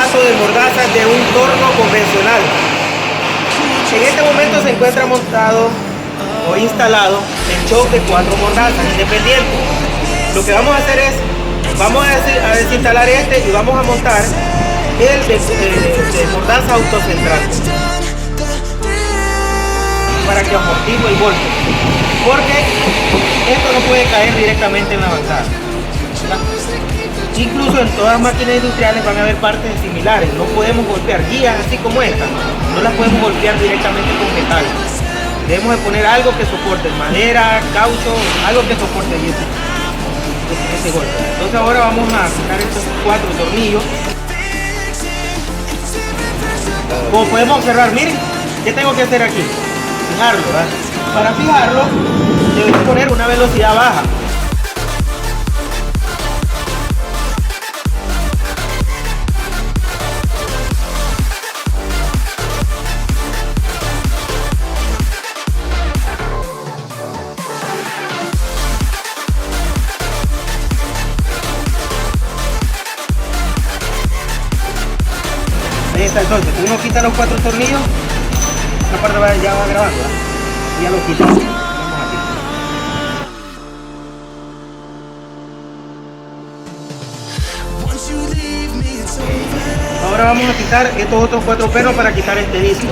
paso de mordazas de un torno convencional. En este momento se encuentra montado o instalado el shock de 4 mordazas independientes. Lo que vamos a hacer es, vamos a desinstalar este y vamos a montar el de mordaza autocentrante para que amortigue el golpe, porque esto no puede caer directamente en la bancada. Incluso en todas las máquinas industriales van a haber partes similares. No podemos golpear guías así como esta, no las podemos golpear directamente con metal. Debemos de poner algo que soporte, madera, caucho, algo que soporte ese golpe. Entonces ahora vamos a sacar estos 4 tornillos. Como podemos observar, miren, ¿qué tengo que hacer aquí? Fijarlo, ¿verdad? Para fijarlo, debemos poner una velocidad baja. Ahí está, entonces uno quita los 4 tornillos, esta parte ya va grabando, ¿verdad? Y ya lo quita. Vamos aquí. Ahora vamos a quitar estos otros 4 pernos para quitar este disco.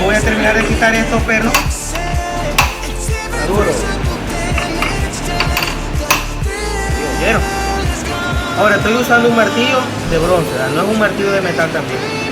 Voy a terminar de quitar estos pernos. Está duro. ¿Vieron? Ahora estoy usando un martillo de bronce, ¿verdad? No es un martillo de metal también.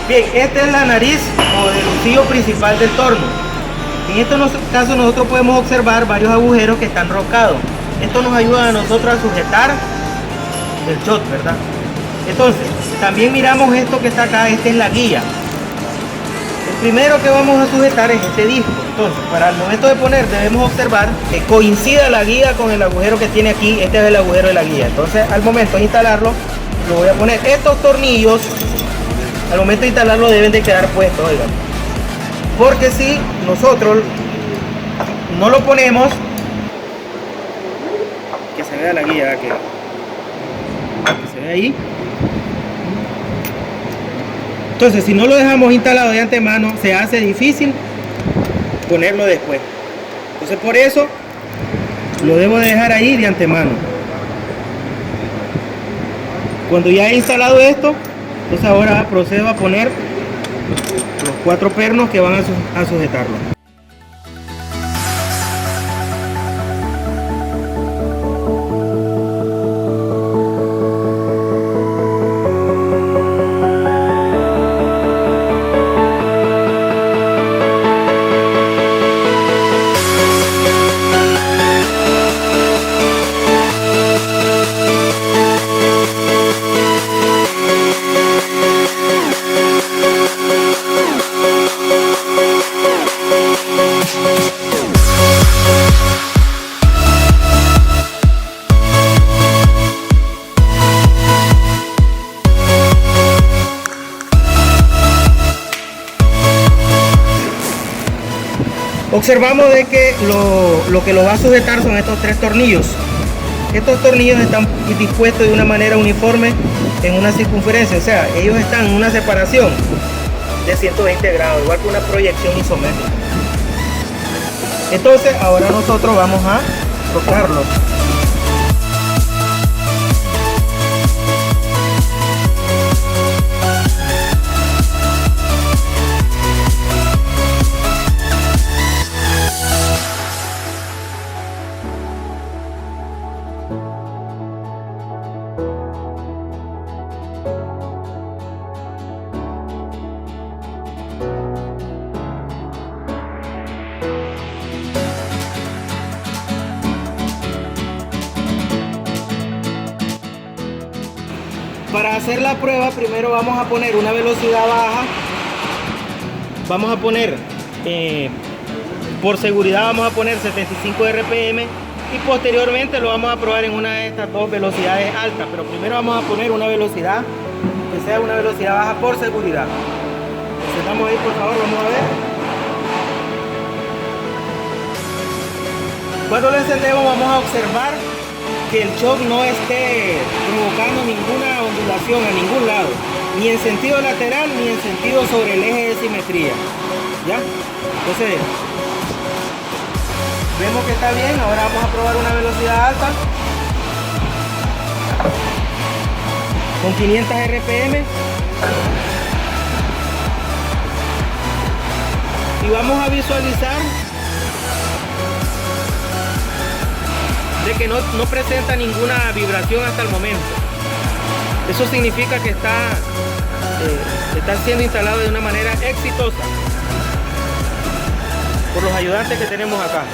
Bien, esta es la nariz o el lucillo principal del torno. En este caso nosotros podemos observar varios agujeros que están rocados. Esto nos ayuda a nosotros a sujetar el shot, ¿verdad? Entonces, también miramos esto que está acá, esta es la guía. El primero que vamos a sujetar es este disco. Entonces, para el momento de poner debemos observar que coincida la guía con el agujero que tiene aquí. Este es el agujero de la guía. Entonces, al momento de instalarlo, lo voy a poner. Estos tornillos, al momento de instalarlo, deben de quedar puestos, oigan. Porque si nosotros no lo ponemos, que se vea la guía, que se vea ahí. Entonces, si no lo dejamos instalado de antemano, se hace difícil ponerlo después. Entonces, por eso lo debo de dejar ahí de antemano. Cuando ya he instalado esto, entonces ahora procedo a poner los 4 pernos que van a sujetarlo. Observamos de que lo que lo va a sujetar son estos 3 tornillos. Estos tornillos están dispuestos de una manera uniforme en una circunferencia, o sea, ellos están en una separación de 120 grados, igual que una proyección isométrica. Entonces ahora nosotros vamos a tocarlo. Para hacer la prueba, primero vamos a poner una velocidad baja. Vamos a poner, por seguridad vamos a poner 75 RPM y posteriormente lo vamos a probar en una de estas dos velocidades altas. Pero primero vamos a poner una velocidad que sea una velocidad baja por seguridad. Estamos ahí, por favor, vamos a ver. Cuando lo encendemos vamos a observar que el shock no esté provocando ninguna ondulación a ningún lado, ni en sentido lateral ni en sentido sobre el eje de simetría. ¿Ya? Entonces vemos que está bien. Ahora vamos a probar una velocidad alta con 500 RPM y vamos a visualizar de que no presenta ninguna vibración hasta el momento. Eso significa que está siendo instalado de una manera exitosa por los ayudantes que tenemos acá.